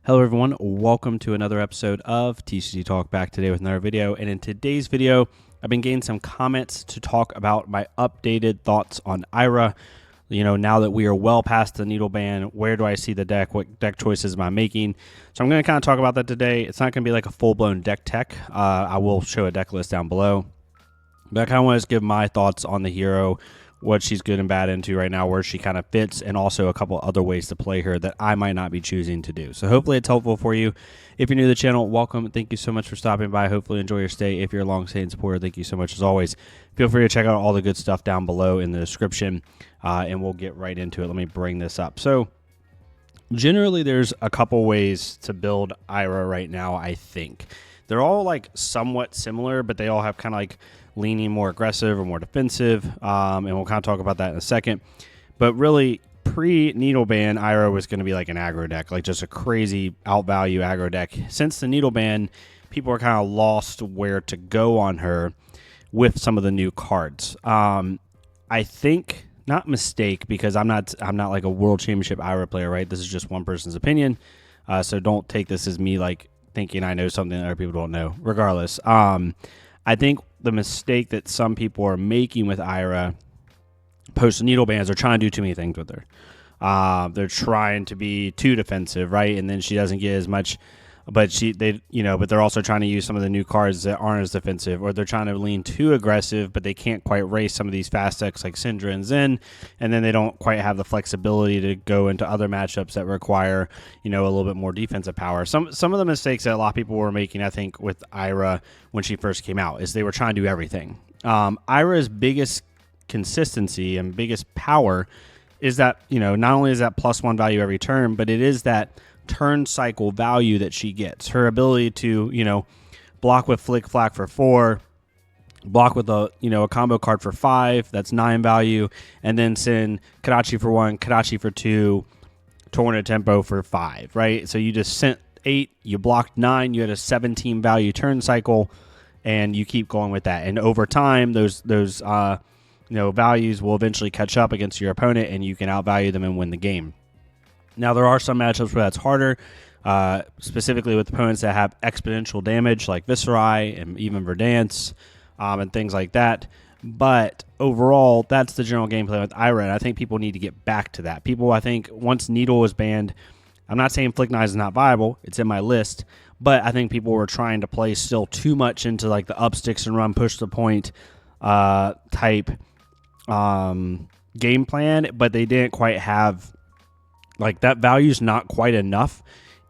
Hello everyone, welcome to another episode of TCG Talk, back today with another video. And in today's video, I've been getting some comments to talk about my updated thoughts on Ira. You know, now that we are well past the needle ban, where do I see the deck? What deck choices am I making? So I'm going to kind of talk about that today. It's not going to be like a full-blown deck tech. I will show a deck list down below. But I kind of want to give my thoughts on the hero, what she's good and bad into right now, where she kind of fits, and also a couple other ways to play her that I might not be choosing to do. So hopefully it's helpful for you. If you're new to the channel, welcome. Thank you so much for stopping by. Hopefully enjoy your stay. If you're a long-staying supporter, thank you so much as always. Feel free to check out all the good stuff down below in the description, and we'll get right into it. Let me bring this up. So generally there's a couple ways to build Ira right now, I think. They're all like somewhat similar, but they all have kind of like leaning more aggressive or more defensive, and we'll kind of talk about that in a second. But really, pre-needle ban, Ira was going to be like an aggro deck, like just a crazy outvalue aggro deck. Since the needle ban, people are kind of lost where to go on her with some of the new cards. I think, not mistake, because I'm not like a world championship Ira player, right? This is just one person's opinion, so don't take this as me like thinking I know something that other people don't know. Regardless, I think the mistake that some people are making with Ira post needle bans are trying to do too many things with her. They're trying to be too defensive, right? And then she doesn't get as much, but but they're also trying to use some of the new cards that aren't as defensive, or they're trying to lean too aggressive, but they can't quite race some of these fast decks like Syndra and Zen, and then they don't quite have the flexibility to go into other matchups that require, a little bit more defensive power. Some of the mistakes that a lot of people were making, I think, with Ira when she first came out, is they were trying to do everything. Ira's biggest consistency and biggest power is that, not only is that +1 value every turn, but it is that turn cycle value that she gets. Her ability to, block with Flick Flack for 4, block with a combo card for 5, that's 9 value, and then send Kadachi for 1, Kadachi for 2, Tornado Tempo for 5, right? So you just sent 8, you blocked 9, you had a 17 value turn cycle, and you keep going with that. And over time, those values will eventually catch up against your opponent, and you can outvalue them and win the game. Now, there are some matchups where that's harder, specifically with opponents that have exponential damage like Viserai and even Verdance and things like that. But overall, that's the general gameplay with Ira, and I think people need to get back to that. I think, once Needle was banned, I'm not saying Flick Knives is not viable. It's in my list. But I think people were trying to play still too much into like the up sticks and run, push the point type game plan, but they didn't quite have... like, that value's not quite enough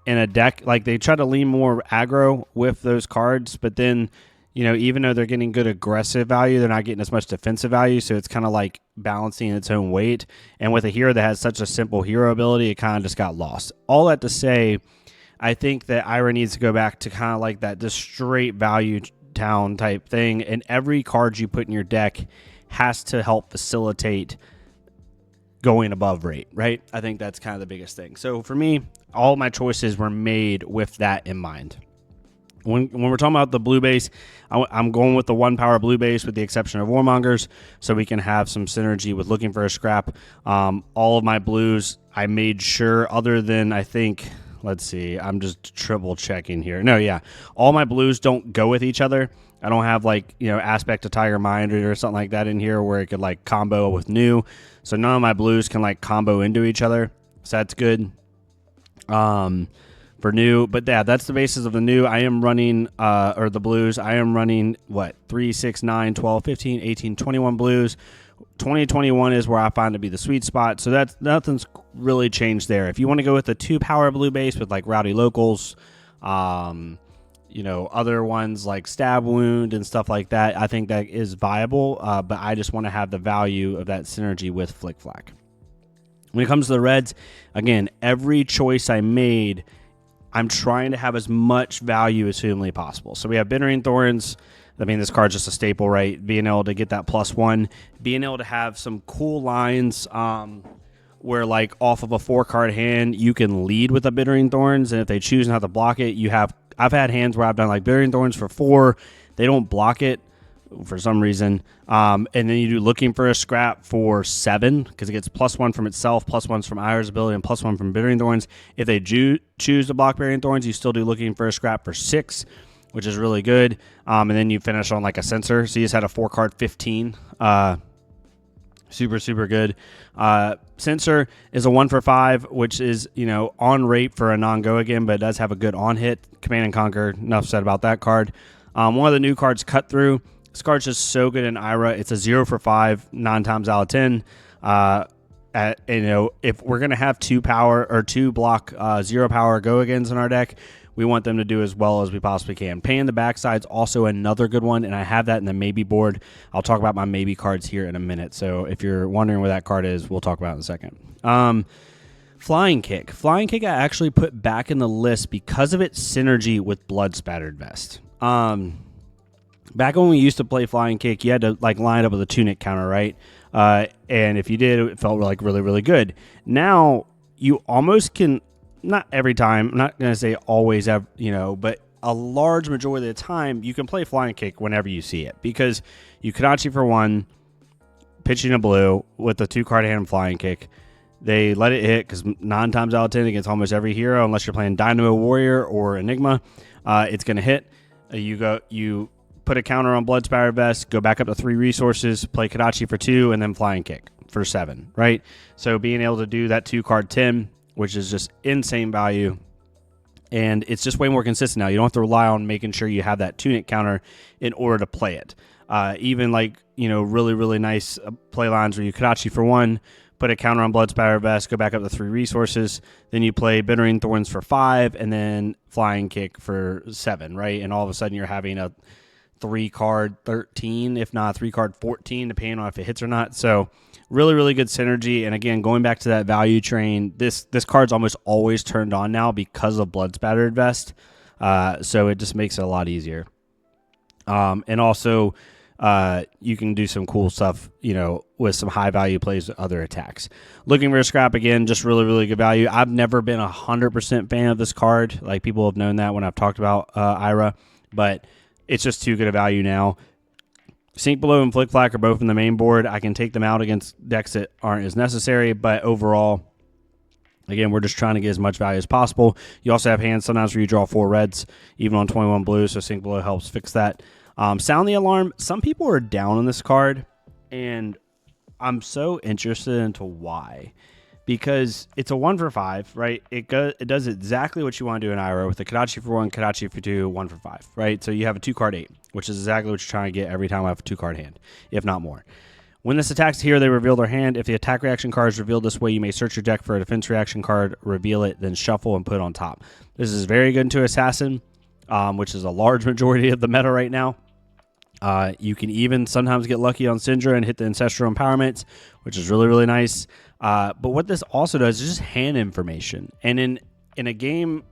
in a deck. Like, they try to lean more aggro with those cards, but then, even though they're getting good aggressive value, they're not getting as much defensive value, so it's kind of like balancing its own weight. And with a hero that has such a simple hero ability, it kind of just got lost. All that to say, I think that Ira needs to go back to kind of like that just straight value town type thing, and every card you put in your deck has to help facilitate going above rate, right? I think that's kind of the biggest thing. So for me, all my choices were made with that in mind. When we're talking about the blue base, I'm going with the 1 power blue base with the exception of Warmongers, so we can have some synergy with looking for a scrap. All of my blues, I made sure, other than, I think, let's see, I'm just triple checking here. No, yeah, all my blues don't go with each other. I don't have like, Aspect of Tiger Mind or something like that in here where it could like combo with new. So none of my blues can like combo into each other. So that's good for new. But yeah, that's the basis of the new. I am running, or the blues, I am running, 3, 6, 9, 12, 15, 18, 21 blues. 2021 is where I find to be the sweet spot. So that's nothing's really changed there. If you want to go with the 2 power blue base with like Rowdy Locals, other ones like Stab Wound and stuff like that, I think that is viable, but I just want to have the value of that synergy with Flick Flack. When it comes to the reds, again, every choice I made, I'm trying to have as much value as humanly possible. So we have Bittering Thorns. I mean, this card's just a staple, right? Being able to get that +1, being able to have some cool lines where, like, off of a 4-card hand, you can lead with a Bittering Thorns, and if they choose not to block it, I've had hands where I've done like Bittering Thorns for 4, they don't block it, for some reason. And then you do Looking for a Scrap for 7 because it gets +1 from itself, +1 from Ira's ability, and +1 from Bittering Thorns. If they choose to block Bittering Thorns, you still do Looking for a Scrap for 6, which is really good. And then you finish on like a Censor. So you just had a 4-card 15. Super, super good. Censor is a 1 for 5, which is, on rate for a non-go again, but it does have a good on-hit. Command and Conquer, enough said about that card. One of the new cards, Cut Through. This card's just so good in Ira. It's a 0 for 5, 9 times out of 10. If we're going to have 2 power or 2 block 0 power go-agains in our deck, we want them to do as well as we possibly can. Paying the Backside's also another good one, and I have that in the maybe board. I'll talk about my maybe cards here in a minute. So if you're wondering where that card is, we'll talk about it in a second. Flying Kick. Flying Kick I actually put back in the list because of its synergy with Blood Spattered Vest. Back when we used to play Flying Kick, you had to line up with a Tunic counter, right? And if you did, it felt really, really good. Now you almost can. Not every time. I'm not going to say always, but a large majority of the time, you can play Flying Kick whenever you see it because you Kadachi for 1, pitching a blue with a 2-card hand Flying Kick. They let it hit because 9 times out of 10 against almost every hero, unless you're playing Dynamo Warrior or Enigma, it's going to hit. You put a counter on Blood Spattered Vest, go back up to 3 resources, play Kadachi for 2, and then Flying Kick for 7, right? So being able to do that 2-card 10, which is just insane value, and it's just way more consistent now. You don't have to rely on making sure you have that Tunic counter in order to play it. Even really, really nice play lines where you Kadachi for 1, put a counter on Blood Spattered Vest, go back up to 3 resources, then you play Bittering Thorns for 5, and then Flying Kick for 7, right? And all of a sudden you're having a 3-card 13, if not 3-card 14, depending on if it hits or not. So really, really good synergy. And again, going back to that value train, this card's almost always turned on now because of Blood Spattered Vest. So it just makes it a lot easier. And also, you can do some cool stuff, with some high value plays with other attacks. Looking for a Scrap, again, just really, really good value. I've never been 100% fan of this card. Like, people have known that when I've talked about Ira, but it's just too good a value now. Sink Below and Flick Flack are both in the main board. I can take them out against decks that aren't as necessary, but overall, again, we're just trying to get as much value as possible. You also have hands sometimes where you draw 4 reds, even on 21 blue, so Sink Below helps fix that. Sound the Alarm. Some people are down on this card, and I'm so interested into why. Because it's a 1 for 5, right? It does exactly what you want to do in Ira with the Kadachi for 1, Kadachi for 2, 1 for 5, right? So you have a 2-card 8, which is exactly what you're trying to get every time I have a 2-card hand, if not more. When this attacks here, they reveal their hand. If the attack reaction card is revealed this way, you may search your deck for a defense reaction card, reveal it, then shuffle and put it on top. This is very good into Assassin, which is a large majority of the meta right now. You can even sometimes get lucky on Syndra and hit the Ancestral Empowerment, which is really, really nice. But what this also does is just hand information. And in a game,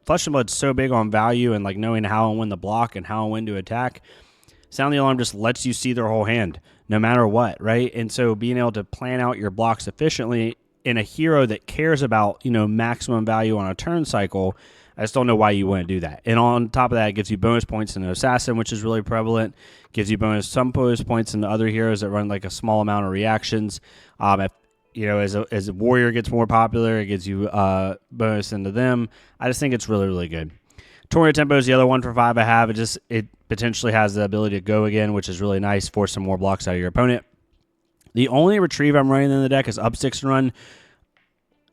Flesh and Blood's so big on value and knowing how and when to block and how and when to attack. Sound the Alarm just lets you see their whole hand, no matter what, right? And so being able to plan out your blocks efficiently in a hero that cares about, maximum value on a turn cycle, I just don't know why you wouldn't do that. And on top of that, it gives you bonus points in an Assassin, which is really prevalent. Gives you some bonus points in the other heroes that run a small amount of reactions. As a warrior gets more popular, it gives you bonus into them. I just think it's really, really good. Tornado Tempo is the other 1 for 5 I have. It potentially has the ability to go again, which is really nice. Force some more blocks out of your opponent. The only retrieve I'm running in the deck is Up 6 and Run.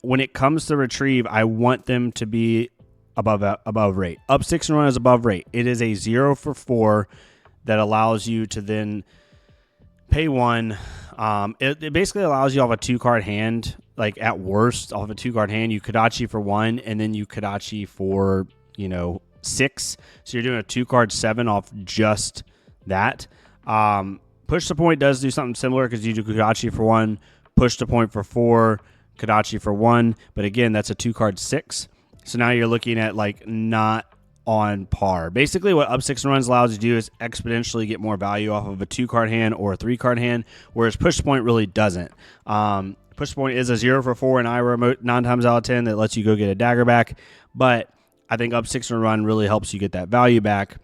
When it comes to retrieve, I want them to be above rate. Up 6 and Run is above rate. It is a 0 for 4 that allows you to then pay 1. It basically allows you off a 2-card hand, at worst, off a 2-card hand, you Kadachi for 1, and then you Kadachi for, 6. So you're doing a 2-card 7 off just that. Push the Point does do something similar because you do Kadachi for 1, Push the Point for 4, Kadachi for 1. But again, that's a 2-card 6. So now you're looking at not on par. Basically, what Up 6 and Runs allows you to do is exponentially get more value off of a 2-card hand or a 3-card hand, whereas Push the Point really doesn't. Push the Point is a 0 for 4 in Ira 9 times out of 10 that lets you go get a dagger back, but I think Up 6 and Run really helps you get that value back.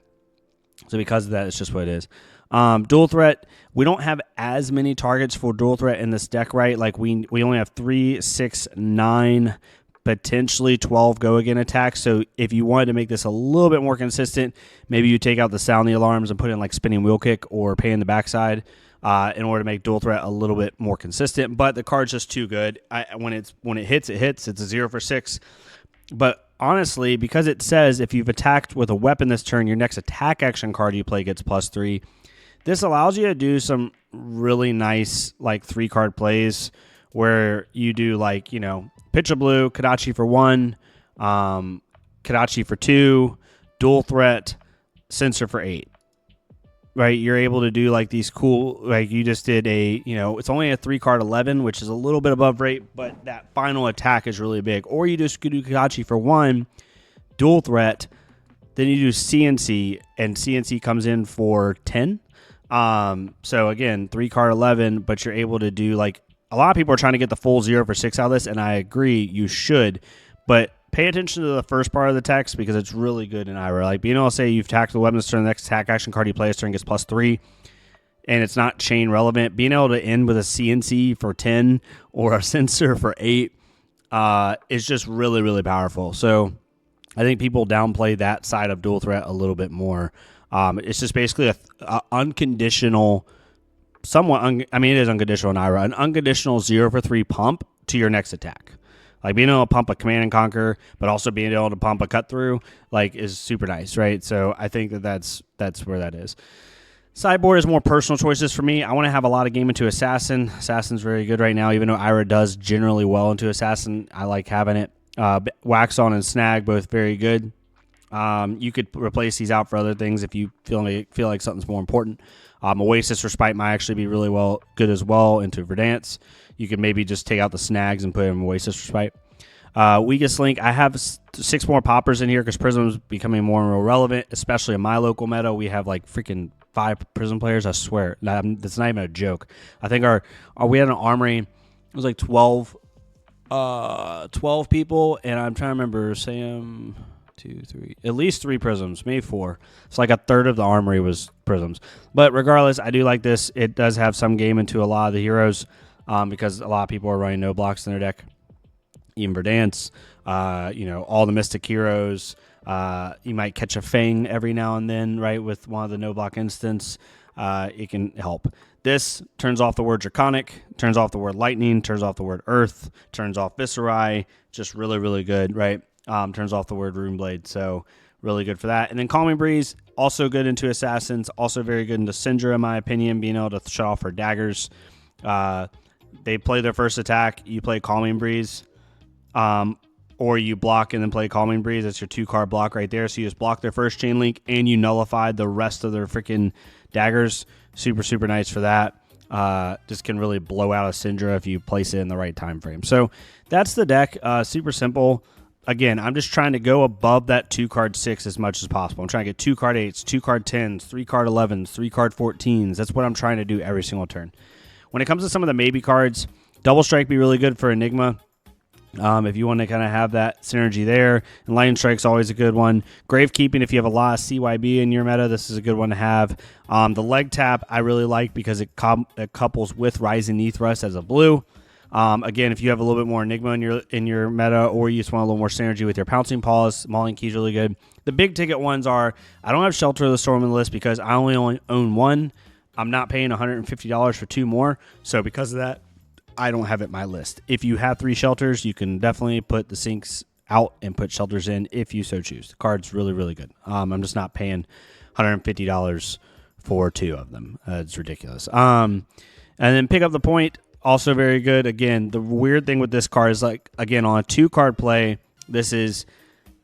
So because of that, it's just what it is. Dual threat, we don't have as many targets for dual threat in this deck, right? Like we only have 3, 6, 9, potentially 12 go again attacks. So if you wanted to make this a little bit more consistent, maybe you take out the sound the alarms and put in like spinning wheel kick or pay in the backside in order to make dual threat a little bit more consistent. But the card's just too good. When it hits, it hits. It's a 0 for 6. But honestly, because it says if you've attacked with a weapon this turn, your next attack action card you play gets +3. This allows you to do some really nice like 3-card plays where you do like, pitch a blue, Kadachi for 1, Kadachi for 2, dual threat, sensor for 8. Right? You're able to do like these cool, like you just did it's only a 3-card 11, which is a little bit above rate, but that final attack is really big. Or you just do Kadachi for 1, dual threat, then you do CNC, and CNC comes in for 10. So again, 3-card 11, but you're able to do like, a lot of people are trying to get the full 0 for 6 out of this, and I agree, you should, but pay attention to the first part of the text because it's really good in Ira. Like being able to say you've attacked the weapons turn, the next attack action card you play this turn gets +3, and it's not chain relevant. Being able to end with a CNC for 10 or a sensor for 8 is just really, really powerful. So I think people downplay that side of dual threat a little bit more. It's just basically a unconditional, it is unconditional in Ira, an unconditional 0 for 3 pump to your next attack. Like being able to pump a Command and Conquer, but also being able to pump a Cut Through, like is super nice, right? So I think that's where that is. Sideboard is more personal choices for me. I want to have a lot of game into Assassin. Assassin's very good right now, even though Ira does generally well into Assassin. I like having it. Wax On and Snag, both very good. You could replace these out for other things if you feel like something's more important. Oasis Respite might actually be really good as well into Verdance. You could maybe just take out the snags and put in Oasis Respite. Weakest Link, I have 6 more poppers in here because Prism's becoming more and more relevant, especially in my local meta. We have like freaking 5 Prism players, I swear. That's not even a joke. I think we had an armory, it was like 12 people, and I'm trying to remember, Sam... 2, 3, at least 3 prisms, maybe 4. It's like a third of the armory was prisms. But regardless, I do like this. It does have some game into a lot of the heroes because a lot of people are running no blocks in their deck. Even Verdance, all the Mystic heroes. You might catch a Fang every now and then, right, with one of the no block instants. It can help. This turns off the word Draconic, turns off the word Lightning, turns off the word Earth, turns off Viscerai. Just really, really good, right? Turns off the word Runeblade, so really good for that. And then Calming Breeze, also good into Assassins, also very good into Syndra, in my opinion, being able to shut off her daggers. They play their first attack, you play Calming Breeze, or you block and then play Calming Breeze. That's your 2-card block right there. So you just block their first chain link, and you nullify the rest of their freaking daggers. Super, super nice for that. Just can really blow out a Syndra if you place it in the right time frame. So that's the deck. Super simple. Again, I'm just trying to go above that 2-card 6 as much as possible. I'm trying to get 2-card 8s, 2-card 10s, 3-card 11s, 3-card 14s. That's what I'm trying to do every single turn. When it comes to some of the maybe cards, Double Strike be really good for Enigma. If you want to kind of have that synergy there. And Lightning Strike's always a good one. Gravekeeping, if you have a lot of CYB in your meta, this is a good one to have. The Leg Tap I really like because it couples with Rising Knee Thrust as a blue. Again, if you have a little bit more Enigma in your meta, or you just want a little more synergy with your Pouncing Paws, Mauling Key's really good. The big ticket ones are, I don't have Shelter of the Storm on the list because I only own 1. I'm not paying $150 for 2 more. So because of that, I don't have it in my list. If you have 3 shelters, you can definitely put the sinks out and put shelters in if you so choose. The card's really, really good. I'm just not paying $150 for 2 of them. It's ridiculous. And then Pick Up the Point. Also very good. Again, the weird thing with this card is, like, again, on a 2-card play, this is,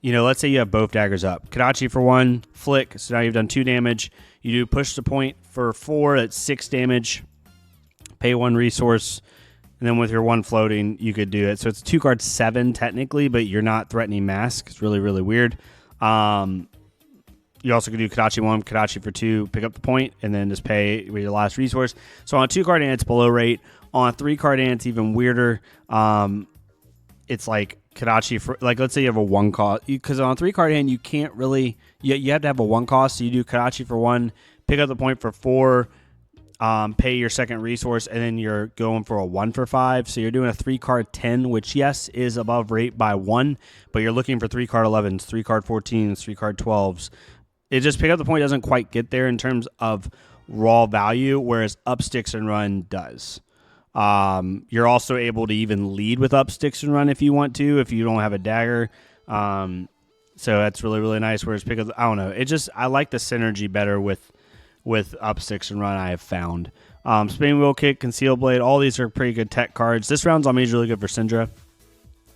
let's say you have both daggers up. Kadachi for 1, flick, so now you've done 2 damage. You do Push the Point for 4, that's 6 damage. Pay 1 resource, and then with your 1 floating, you could do it. So it's 2-card 7 technically, but you're not threatening Mask. It's really, really weird. You also could do Kadachi 1, Kadachi for 2, Pick Up the Point, and then just pay with your last resource. So on a 2-card hand, it's below rate. On a 3-card hand, it's even weirder. It's like Kadachi for, like, let's say you have a 1 cost, because on a 3-card hand you can't really, you have to have a 1 cost, so you do Kadachi for 1, pick up the point for 4, pay your second resource, and then you're going for a 1 for 5, so you're doing a 3-card 10, which yes is above rate by 1, but you're looking for 3-card 11s, 3-card 14s, 3-card 12s. It just pick up the point doesn't quite get there in terms of raw value, whereas up sticks and run does. You're also able to even lead with up sticks and run if you want to, if you don't have a dagger. So that's really, really nice. Whereas pick up, I don't know. It just, I like the synergy better with up sticks and run, I have found. Spinning Wheel Kick, Conceal Blade, all these are pretty good tech cards. This round's on me is really good for Syndra.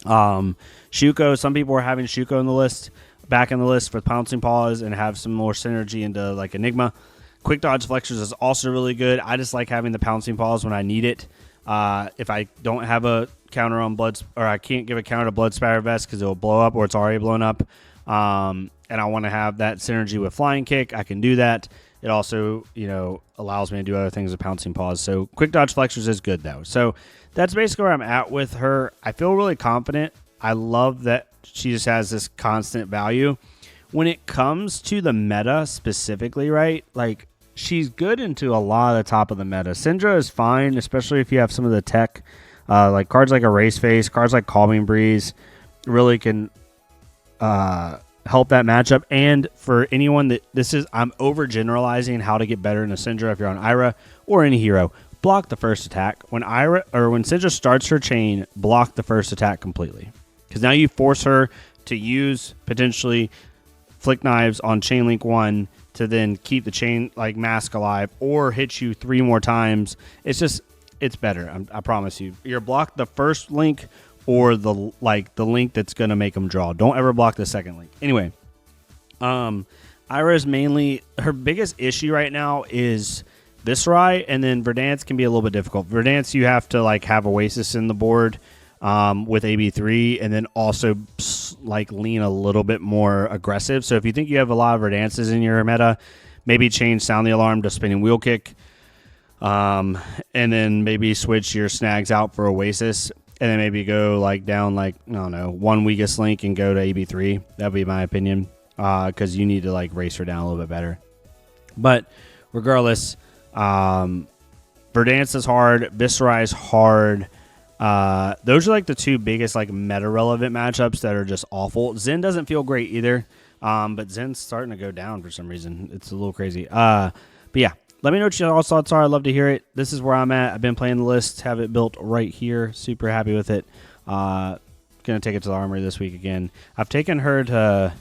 Shuko, some people are having Shuko in the list, back in the list with Pouncing Paws and have some more synergy into like Enigma. Quick Dodge Flexors is also really good. I just like having the Pouncing Paws when I need it. If I don't have a counter on or I can't give a counter to Blood Spatter Vest because it will blow up or it's already blown up, and I want to have that synergy with Flying Kick, I can do that. It also, allows me to do other things with Pouncing Paws. So Quick Dodge Flexors is good though. So that's basically where I'm at with her. I feel really confident. I love that she just has this constant value. When it comes to the meta specifically, right? Like, she's good into a lot of the top of the meta. Syndra is fine, especially if you have some of the tech, like cards like Erase Face, cards like Calming Breeze, really can help that matchup. And for anyone that I'm overgeneralizing how to get better in a Syndra if you're on Ira or any hero. Block the first attack. When Syndra starts her chain, block the first attack completely. Because now you force her to use potentially Flick Knives on Chain Link 1 to then keep the chain like mask alive or hit you 3 more times. It's better. I promise you. You're block the first link or the link that's going to make them draw. Don't ever block the second link. Anyway, Ira's mainly, her biggest issue right now is Viscerai, and then Verdansk can be a little bit difficult. Verdansk, you have to like have Oasis in the board with AB3, and then also like lean a little bit more aggressive. So if you think you have a lot of Verdances in your meta, maybe change Sound the Alarm to Spinning Wheel Kick, and then maybe switch your snags out for Oasis, and then maybe go like down like, I don't know, 1 weakest link and go to AB3. That'd be my opinion, because you need to like race her down a little bit better. But regardless, Verdansk is hard, Viscerai is hard. Those are like the 2 biggest like meta relevant matchups that are just awful. Zen doesn't feel great either, but Zen's starting to go down for some reason. It's a little crazy. But yeah, let me know what your thoughts are. I'd love to hear it. This is where I'm at. I've been playing the list, have it built right here. Super happy with it. Gonna take it to the armory this week again. I've taken her to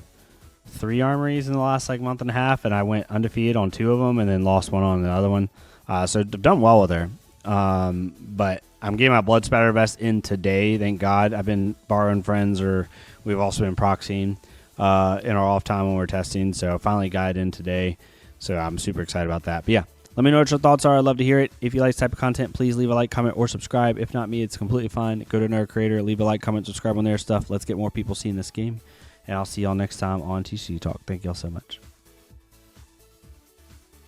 3 armories in the last like month and a half, and I went undefeated on 2 of them and then lost 1 on the other one. So I've done well with her. But I'm getting my Blood Spatter Vest in today, thank God. I've been borrowing friends, or we've also been proxying in our off time when we're testing. So I finally got it in today. So I'm super excited about that. But yeah, let me know what your thoughts are. I'd love to hear it. If you like this type of content, please leave a like, comment, or subscribe. If not me, it's completely fine. Go to Nerd Creator, leave a like, comment, subscribe on their stuff. Let's get more people seeing this game. And I'll see y'all next time on TCG Talk. Thank y'all so much.